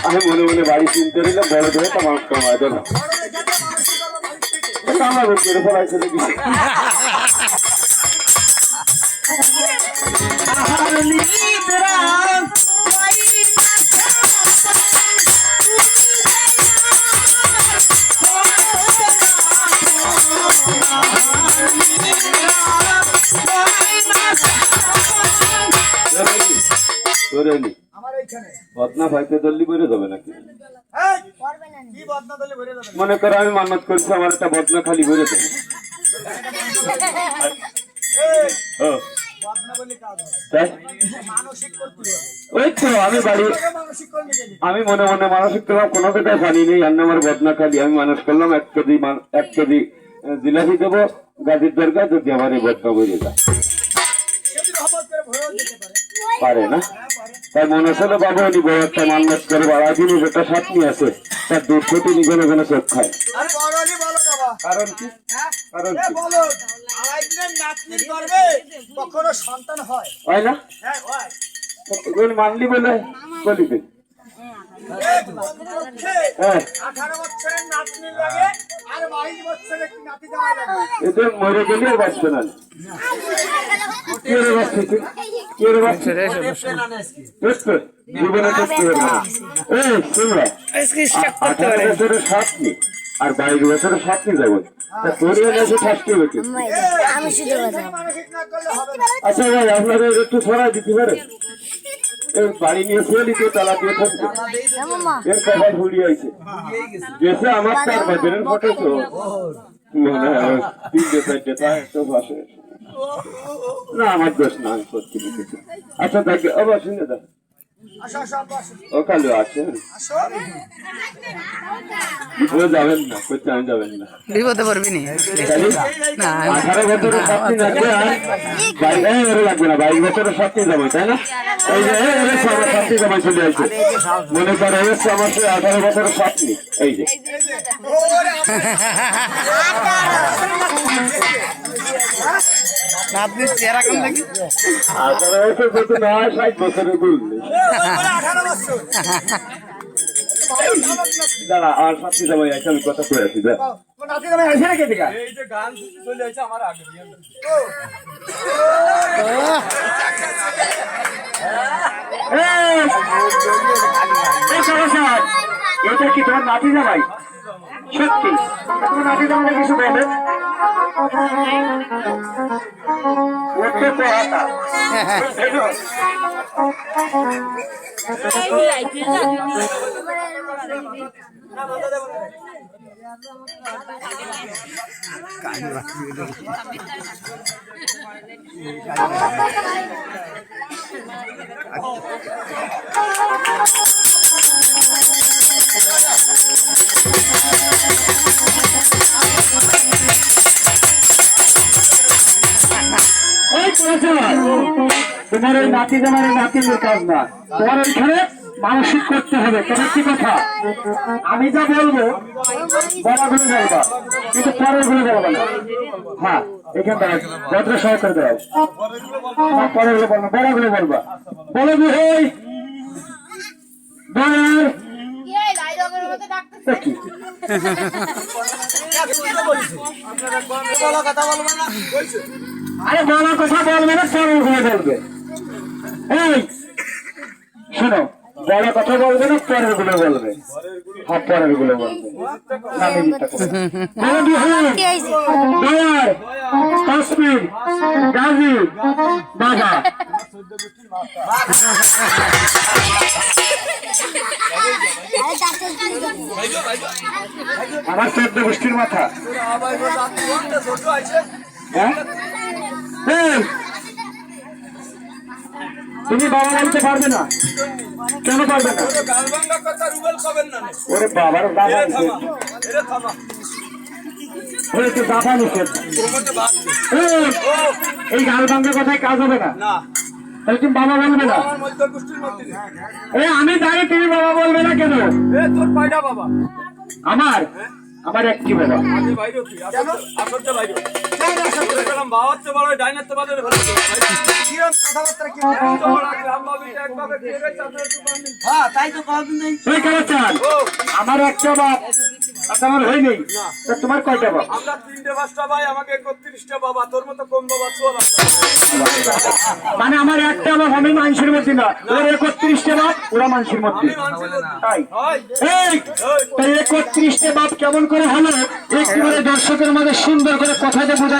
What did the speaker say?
আমি মনে মনে বাড়ি চিনতে দিলাম বড় ধরে তো মানুষ কমায় দেবো আমার করে ফেলাইছে দেখি বদনা ভাইতে দল্লি বেড়ে যাবে নাকি মনে করো আমি মান্নত করছি আমার একটা বদনা খালি বেড়ে দেবে ওই তো আমি বাড়ি আমি মনে মনে মানসিক তোমার কোনো কথাই জানি নেই আর আমার বদনা খালি আমি মানুষ করলাম 1 কেজি জিলাপি দেবো গাজীর দরকার যদি আমার এই বদনা বেড়ে যায় পারে না তাই মনে হচ্ছিল বাবু উনি বড় একটা মান্নত করে বাড়া জিনিস একটা সাতনি আছে তার দুধ ছুটি নিগনে গেলে চোখ খায় কারণ কি কারণ কখনো সন্তান হয় না মানলি বলে বলি তুই 18 বছরের নাতনি লাগে আর 22 বছরের নাতি জামাই লাগে এদের মরে গেলে বাঁচবে না আর 22 বছরের সাতনি যাবো আচ্ছা ভাই আপনাদের একটু ছড়াই দিতে পারে বাড়ি নিয়ে ফেলে দিতে তালা দিয়ে থাকবে এর কথা ভুলিয়ে আছে গেছে আমার তার বাজারের ফটো তো মনে হয় 3-4টা তাই তো ভাষে না আমার দোষ না আমি করতে লিখেছি আচ্ছা তাকে আবার শুনে দেখ ও কালু আছেন বিপদে যাবেন না করতে আমি যাবেন না বিপদে পারবি না 18 বছরের সাথে লাগবে আর লাগবে না 22 বছরের সাথে যাবো তাই না এই যে আমার সাথে যাবো চলে আসছে মনে করে হচ্ছে আমার 18 বছরের সাথে এই যে আপনি চেহারা কম দেখি 18 বছর কত না 60 বছরের ভুল দাঁড়া আর সাথে যাবো আমি কথা করে আসি দেখ এটা কি তোমার নাতি জামাই সত্যি তোমার নাতি জামাই কিছু বলবে তোমার ওই নাতি জামার নাতির কাজ না তোমার ওইখানে মানসিক করতে হবে তোমার কি কথা আমি যা বলবো বড়াগুলো বলবা কিন্তু পরের গুলো বলবা না হ্যাঁ এখান থেকে ভদ্র সহ করে দেওয়া পরের গুলো বলবা বড়াগুলো বলবা বলো যে এই আরে বলা কথা বলবে না পরের গুলো বলবে এই শোনো বড় কথা বলবে না পরের গুলো বলবে হ্যাঁ পরের গুলো বলবে কাশ্মীর গাজী বাঘা আমার 14 গোষ্ঠীর মাথা তুমি বাবা বলতে পারবে না কেন পারবে না ওরে বাবার দাদা এই গাল ভাঙ্গার কথায় কাজ হবে না তাহলে তুমি বাবা বলবে না আমি জানি তুমি বাবা বলবে না কেন তোর কয়টা বাবা আমার আমার একটি বাবা। কিরম কথাবার্তা কি বলে? হ্যাঁ তাই তো কদিন নেই। ওই কালাচান, আমার একটা বাপ, আর তোমার হয়নি। তা তোমার কয়টা বাপ? আমরা 3টে 5টা ভাই, আমাকে 31টা বাবা, তোর মতো কম বাবা 14। মানে আমার একটা বাপ, আমি মানুষের মধ্যে না, ওর 31টা বাপ, ওরা মানুষের মধ্যে। তাই এই, তাই 31টা বাপ কেমন করে হলো একটু করে দর্শকের মাঝে সুন্দর করে কথাটা বোঝা